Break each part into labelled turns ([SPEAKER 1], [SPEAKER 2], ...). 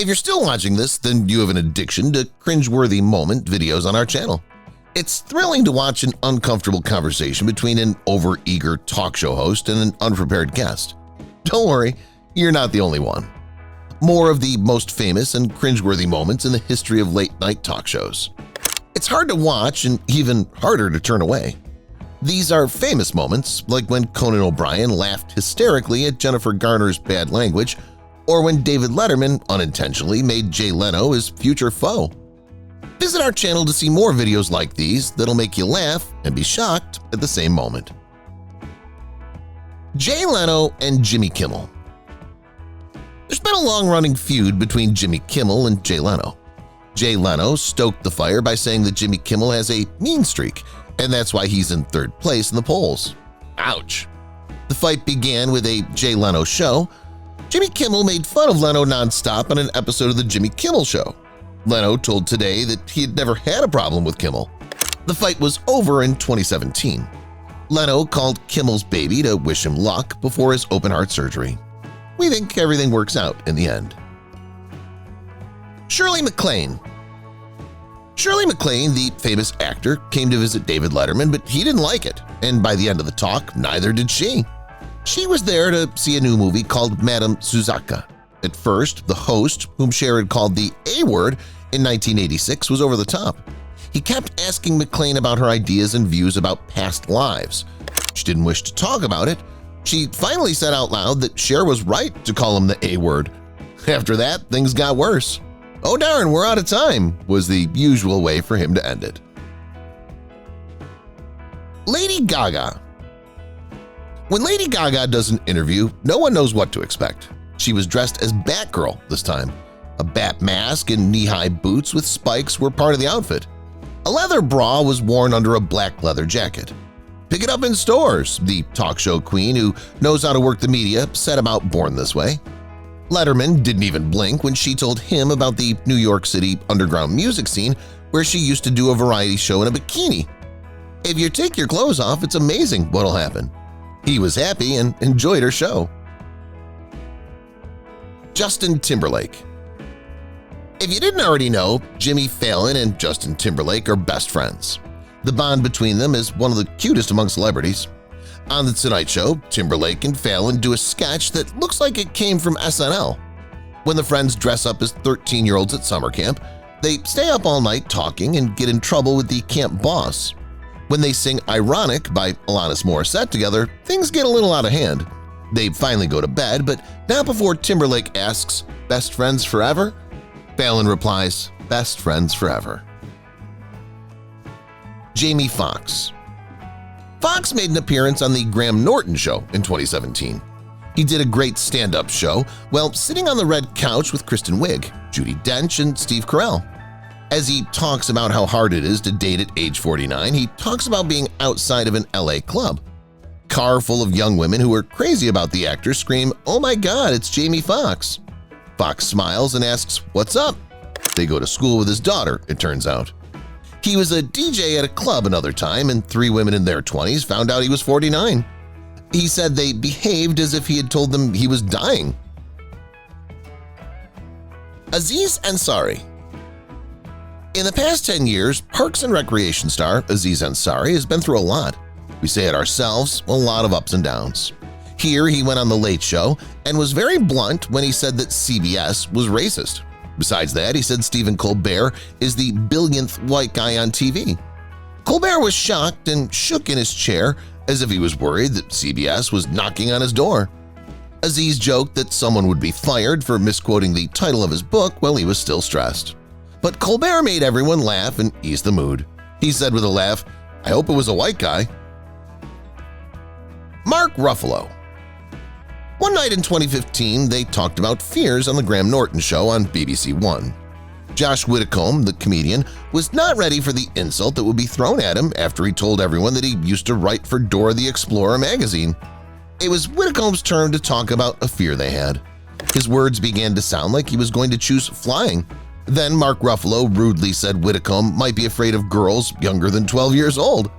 [SPEAKER 1] If you're still watching this, then you have an addiction to cringeworthy moment videos on our channel. It's thrilling to watch an uncomfortable conversation between an overeager talk show host and an unprepared guest. Don't worry, you're not the only one. More of the most famous and cringeworthy moments in the history of late-night talk shows. It's hard to watch and even harder to turn away. These are famous moments, like when Conan O'Brien laughed hysterically at Jennifer Garner's bad language, or when David Letterman unintentionally made Jay Leno his future foe. Visit our channel to see more videos like these that'll make you laugh and be shocked at the same moment. Jay Leno and Jimmy Kimmel. There's been a long-running feud between Jimmy Kimmel and Jay Leno. Jay Leno stoked the fire by saying that Jimmy Kimmel has a mean streak, and that's why he's in third place in the polls. Ouch! The fight began with a Jay Leno show. Jimmy Kimmel made fun of Leno nonstop on an episode of The Jimmy Kimmel Show. Leno told Today that he had never had a problem with Kimmel. The fight was over in 2017. Leno called Kimmel's baby to wish him luck before his open-heart surgery. We think everything works out in the end. Shirley MacLaine. Shirley MacLaine, the famous actor, came to visit David Letterman, but he didn't like it, and by the end of the talk, neither did she. She was there to see a new movie called Madame Suzaka. At first, the host, whom Cher had called the A-word in 1986, was over the top. He kept asking MacLaine about her ideas and views about past lives. She didn't wish to talk about it. She finally said out loud that Cher was right to call him the A-word. After that, things got worse. "Oh darn, we're out of time," was the usual way for him to end it. Lady Gaga. When Lady Gaga does an interview, no one knows what to expect. She was dressed as Batgirl this time. A bat mask and knee-high boots with spikes were part of the outfit. A leather bra was worn under a black leather jacket. "Pick it up in stores," the talk show queen who knows how to work the media said about Born This Way. Letterman didn't even blink when she told him about the New York City underground music scene where she used to do a variety show in a bikini. "If you take your clothes off, it's amazing what'll happen." He was happy and enjoyed her show. Justin Timberlake. If you didn't already know, Jimmy Fallon and Justin Timberlake are best friends. The bond between them is one of the cutest among celebrities. On The Tonight Show, Timberlake and Fallon do a sketch that looks like it came from SNL. When the friends dress up as 13-year-olds at summer camp, they stay up all night talking and get in trouble with the camp boss. When they sing Ironic by Alanis Morissette together, things get a little out of hand. They finally go to bed, but not before Timberlake asks, "Best friends forever?" Fallon replies, "Best friends forever." Jamie Foxx. Fox made an appearance on the Graham Norton Show in 2017. He did a great stand-up show while sitting on the red couch with Kristen Wiig, Judi Dench, and Steve Carell. As he talks about how hard it is to date at age 49, he talks about being outside of an LA club. Car full of young women who are crazy about the actor scream, "Oh my God, it's Jamie Foxx!" Fox smiles and asks, "What's up?" They go to school with his daughter, it turns out. He was a DJ at a club another time, and 3 women in their 20s found out he was 49. He said they behaved as if he had told them he was dying. Aziz Ansari. In the past 10 years, Parks and Recreation star Aziz Ansari has been through a lot. We say it ourselves, a lot of ups and downs. Here he went on The Late Show and was very blunt when he said that CBS was racist. Besides that, he said Stephen Colbert is the billionth white guy on TV. Colbert was shocked and shook in his chair as if he was worried that CBS was knocking on his door. Aziz joked that someone would be fired for misquoting the title of his book while he was still stressed. But Colbert made everyone laugh and ease the mood. He said with a laugh, "I hope it was a white guy." Mark Ruffalo. One night in 2015, they talked about fears on the Graham Norton Show on BBC One. Josh Widdicombe, the comedian, was not ready for the insult that would be thrown at him after he told everyone that he used to write for Dora the Explorer magazine. It was Widdicombe's turn to talk about a fear they had. His words began to sound like he was going to choose flying. Then Mark Ruffalo rudely said Widdicombe might be afraid of girls younger than 12 years old.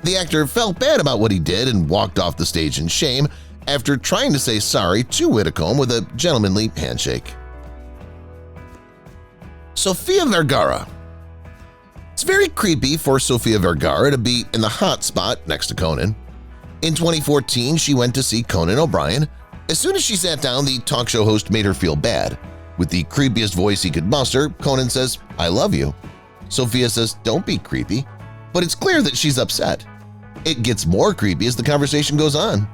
[SPEAKER 1] The actor felt bad about what he did and walked off the stage in shame after trying to say sorry to Widdicombe with a gentlemanly handshake. Sophia Vergara. It's very creepy for Sophia Vergara to be in the hot spot next to Conan. In 2014, she went to see Conan O'Brien. As soon as she sat down, the talk show host made her feel bad. With the creepiest voice he could muster, Conan says, "I love you." Sophia says, "Don't be creepy," but it's clear that she's upset. It gets more creepy as the conversation goes on.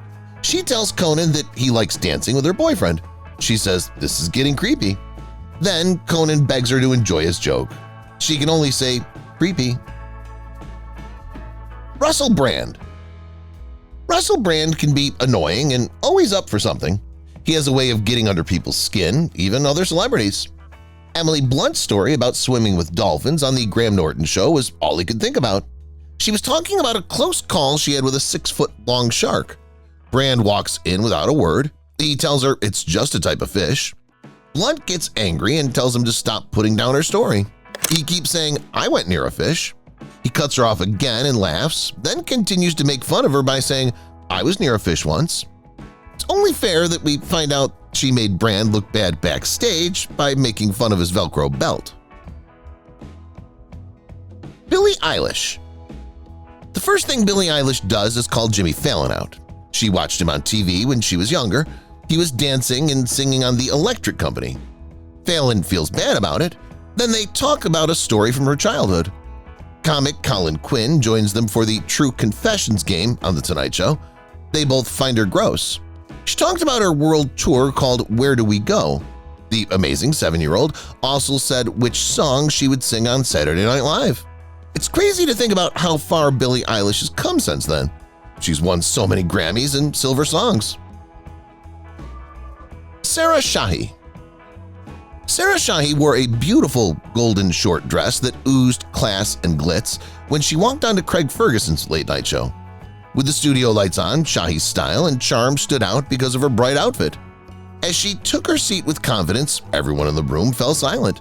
[SPEAKER 1] She tells Conan that he likes dancing with her boyfriend. She says, "This is getting creepy." Then Conan begs her to enjoy his joke. She can only say, "Creepy." Russell Brand. Russell Brand can be annoying and always up for something. He has a way of getting under people's skin, even other celebrities. Emily Blunt's story about swimming with dolphins on the Graham Norton show was all he could think about. She was talking about a close call she had with a 6-foot-long shark. Brand walks in without a word. He tells her it's just a type of fish. Blunt gets angry and tells him to stop putting down her story. He keeps saying, "I went near a fish." He cuts her off again and laughs, then continues to make fun of her by saying, "I was near a fish once." It's only fair that we find out she made Brand look bad backstage by making fun of his Velcro belt. Billie Eilish. The first thing Billie Eilish does is call Jimmy Fallon out. She watched him on TV when she was younger. He was dancing and singing on The Electric Company. Fallon feels bad about it. Then they talk about a story from her childhood. Comic Colin Quinn joins them for the True Confessions game on The Tonight Show. They both find her gross. She talked about her world tour called Where Do We Go? The amazing 7-year-old also said which song she would sing on Saturday Night Live. It's crazy to think about how far Billie Eilish has come since then. She's won so many Grammys and silver songs. Sarah Shahi. Sarah Shahi wore a beautiful golden short dress that oozed class and glitz when she walked onto Craig Ferguson's late-night show. With the studio lights on, Shahi's style and charm stood out because of her bright outfit. As she took her seat with confidence, everyone in the room fell silent.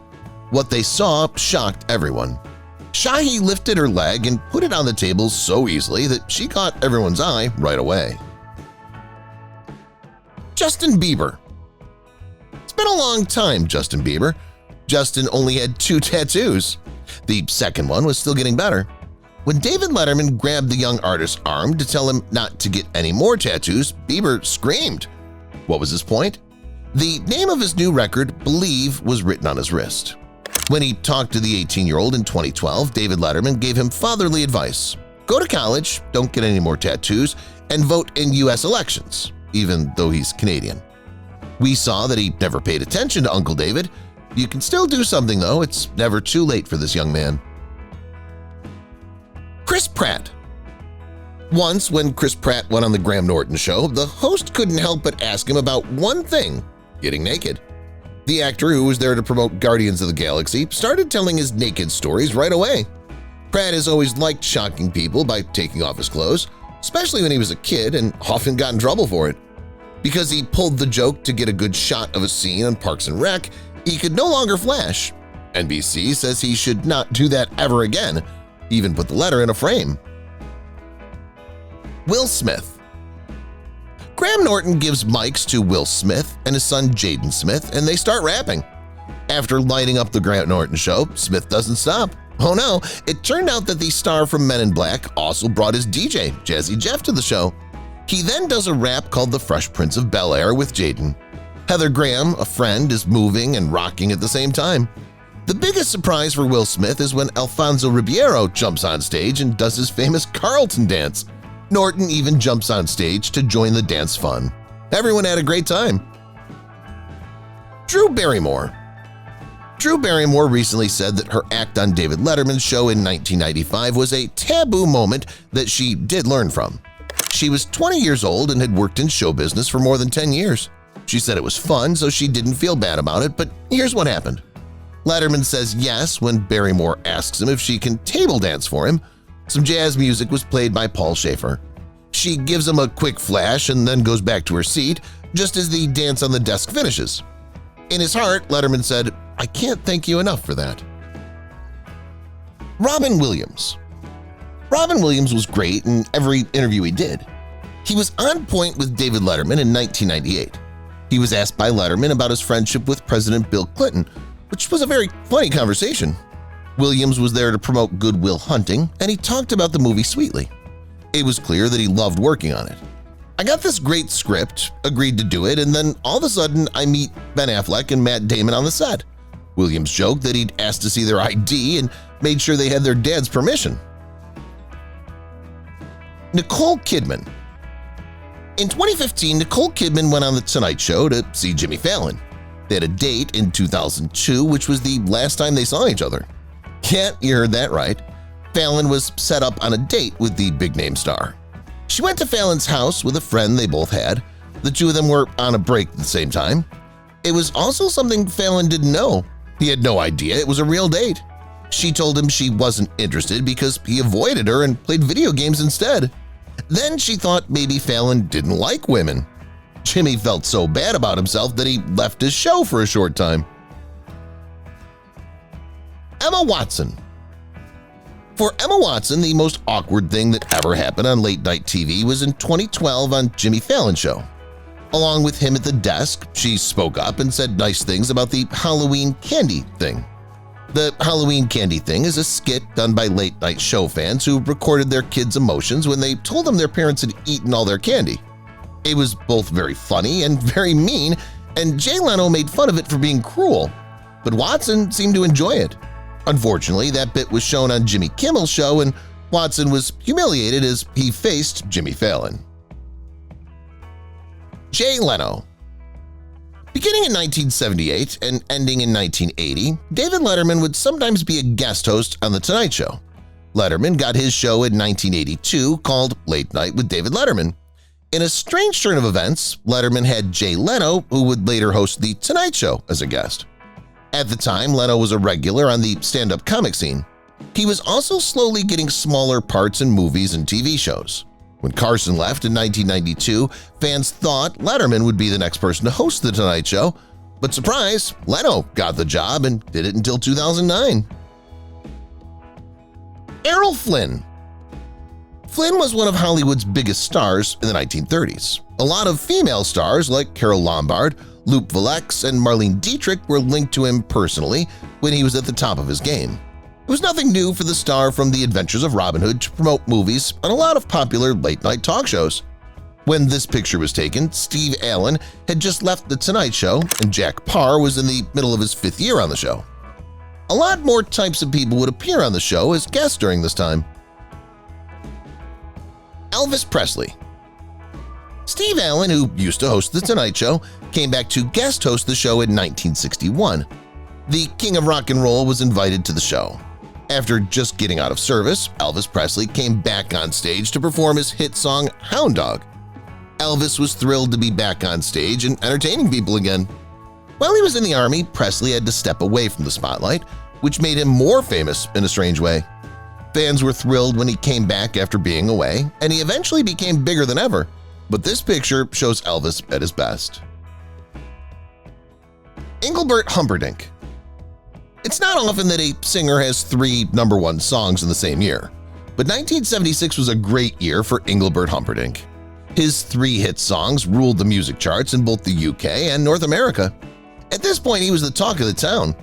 [SPEAKER 1] What they saw shocked everyone. Shahi lifted her leg and put it on the table so easily that she caught everyone's eye right away. Justin Bieber. It's been a long time, Justin Bieber. Justin only had 2 tattoos. The second one was still getting better. When David Letterman grabbed the young artist's arm to tell him not to get any more tattoos, Bieber screamed. What was his point? The name of his new record, Believe, was written on his wrist. When he talked to the 18-year-old in 2012, David Letterman gave him fatherly advice. Go to college, don't get any more tattoos, and vote in U.S. elections, even though he's Canadian. We saw that he never paid attention to Uncle David. You can still do something, though. It's never too late for this young man. Chris Pratt. Once, when Chris Pratt went on the Graham Norton show, the host couldn't help but ask him about one thing: getting naked. The actor, who was there to promote Guardians of the Galaxy, started telling his naked stories right away. Pratt has always liked shocking people by taking off his clothes, especially when he was a kid, and often got in trouble for it. Because he pulled the joke to get a good shot of a scene on Parks and Rec, he could no longer flash. NBC says he should not do that ever again, even put the letter in a frame. Will Smith. Graham Norton gives mics to Will Smith and his son Jaden Smith, and they start rapping. After lighting up the Graham Norton show, Smith doesn't stop. Oh no, it turned out that the star from Men in Black also brought his DJ, Jazzy Jeff, to the show. He then does a rap called The Fresh Prince of Bel-Air with Jaden. Heather Graham, a friend, is moving and rocking at the same time. The biggest surprise for Will Smith is when Alfonso Ribeiro jumps on stage and does his famous Carlton dance. Norton even jumps on stage to join the dance fun. Everyone had a great time. Drew Barrymore. Drew Barrymore recently said that her act on David Letterman's show in 1995 was a taboo moment that she did learn from. She was 20 years old and had worked in show business for more than 10 years. She said it was fun, so she didn't feel bad about it, but here's what happened. Letterman says yes when Barrymore asks him if she can table dance for him. Some jazz music was played by Paul Schaefer. She gives him a quick flash and then goes back to her seat just as the dance on the desk finishes. In his heart, Letterman said, "I can't thank you enough for that." Robin Williams. Robin Williams was great in every interview he did. He was on point with David Letterman in 1998. He was asked by Letterman about his friendship with President Bill Clinton. which was a very funny conversation. Williams was there to promote Good Will Hunting, and he talked about the movie sweetly. It was clear that he loved working on it. I got this great script, agreed to do it, and then all of a sudden I meet Ben Affleck and Matt Damon on the set. Williams joked that he'd asked to see their ID and made sure they had their dad's permission. Nicole Kidman. In 2015, Nicole Kidman went on The Tonight Show to see Jimmy Fallon. They had a date in 2002, which was the last time they saw each other. Yeah, you heard that right. Fallon was set up on a date with the big-name star. She went to Fallon's house with a friend they both had. The two of them were on a break at the same time. It was also something Fallon didn't know. He had no idea it was a real date. She told him she wasn't interested because he avoided her and played video games instead. Then she thought maybe Fallon didn't like women. Jimmy felt so bad about himself that he left his show for a short time. Emma Watson. For Emma Watson, the most awkward thing that ever happened on late-night TV was in 2012 on Jimmy Fallon's show. Along with him at the desk, she spoke up and said nice things about the Halloween candy thing. The Halloween candy thing is a skit done by late-night show fans who recorded their kids' emotions when they told them their parents had eaten all their candy. It was both very funny and very mean, and Jay Leno made fun of it for being cruel, but Watson seemed to enjoy it. Unfortunately, that bit was shown on Jimmy Kimmel's show, and Watson was humiliated as he faced Jimmy Fallon. Jay Leno. Beginning in 1978 and ending in 1980, David Letterman would sometimes be a guest host on The Tonight Show. Letterman got his show in 1982 called Late Night with David Letterman. In a strange turn of events, Letterman had Jay Leno, who would later host The Tonight Show, as a guest. At the time, Leno was a regular on the stand-up comic scene. He was also slowly getting smaller parts in movies and TV shows. When Carson left in 1992, fans thought Letterman would be the next person to host The Tonight Show, but surprise, Leno got the job and did it until 2009. Errol Flynn. Flynn was one of Hollywood's biggest stars in the 1930s. A lot of female stars like Carole Lombard, Lupe Villex, and Marlene Dietrich were linked to him personally when he was at the top of his game. It was nothing new for the star from The Adventures of Robin Hood to promote movies on a lot of popular late-night talk shows. When this picture was taken, Steve Allen had just left The Tonight Show and Jack Parr was in the middle of his 5th year on the show. A lot more types of people would appear on the show as guests during this time. Elvis Presley. Steve Allen, who used to host The Tonight Show, came back to guest host the show in 1961. The King of Rock and Roll was invited to the show. After just getting out of service, Elvis Presley came back on stage to perform his hit song Hound Dog. Elvis was thrilled to be back on stage and entertaining people again. While he was in the Army, Presley had to step away from the spotlight, which made him more famous in a strange way. Fans were thrilled when he came back after being away, and he eventually became bigger than ever. But this picture shows Elvis at his best. Englebert Humperdink. It's not often that a singer has 3 #1 songs in the same year, but 1976 was a great year for Englebert Humperdink. His 3 hit songs ruled the music charts in both the UK and North America. At this point, he was the talk of the town.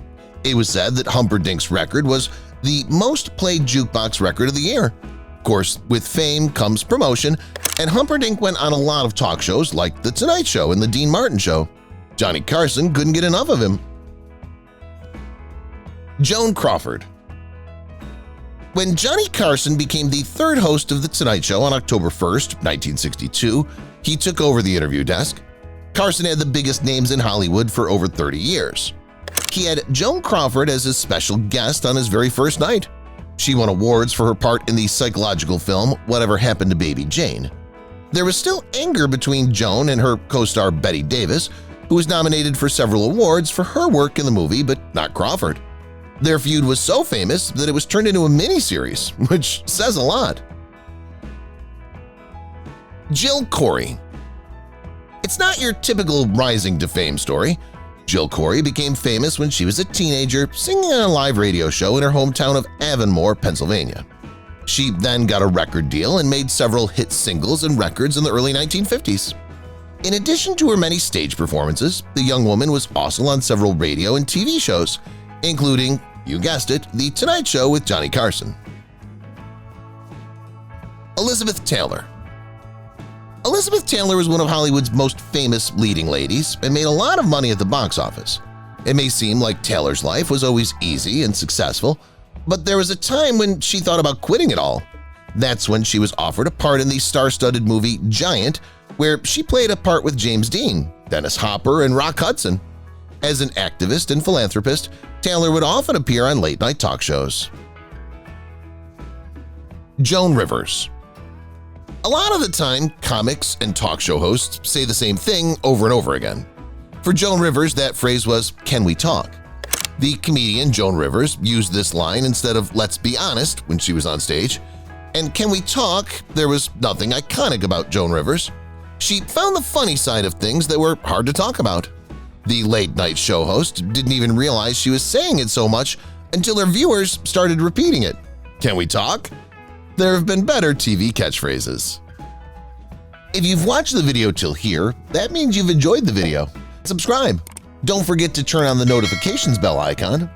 [SPEAKER 1] It was said that Humperdink's record was the most played jukebox record of the year. Of course, with fame comes promotion, and Humperdink went on a lot of talk shows like The Tonight Show and The Dean Martin Show. Johnny Carson couldn't get enough of him. Joan Crawford. When Johnny Carson became the 3rd host of The Tonight Show on October 1st, 1962, he took over the interview desk. Carson had the biggest names in Hollywood for over 30 years. He had Joan Crawford as his special guest on his very first night. She won awards for her part in the psychological film Whatever Happened to Baby Jane. There was still anger between Joan and her co-star Bette Davis, who was nominated for several awards for her work in the movie but not Crawford. Their feud was so famous that it was turned into a miniseries, which says a lot. Jill Corey. It's not your typical rising to fame story. Jill Corey became famous when she was a teenager singing on a live radio show in her hometown of Avonmore, Pennsylvania. She then got a record deal and made several hit singles and records in the early 1950s. In addition to her many stage performances, the young woman was also on several radio and TV shows, including, you guessed it, The Tonight Show with Johnny Carson. Elizabeth Taylor. Elizabeth Taylor was one of Hollywood's most famous leading ladies and made a lot of money at the box office. It may seem like Taylor's life was always easy and successful, but there was a time when she thought about quitting it all. That's when she was offered a part in the star-studded movie Giant, where she played a part with James Dean, Dennis Hopper, and Rock Hudson. As an activist and philanthropist, Taylor would often appear on late-night talk shows. Joan Rivers. A lot of the time, comics and talk show hosts say the same thing over and over again. For Joan Rivers, that phrase was, "Can we talk?" The comedian Joan Rivers used this line instead of "let's be honest" when she was on stage. And "Can we talk?" there was nothing iconic about Joan Rivers. She found the funny side of things that were hard to talk about. The late-night show host didn't even realize she was saying it so much until her viewers started repeating it. Can we talk? There have been better TV catchphrases. If you've watched the video till here, that means you've enjoyed the video. Subscribe. Don't forget to turn on the notifications bell icon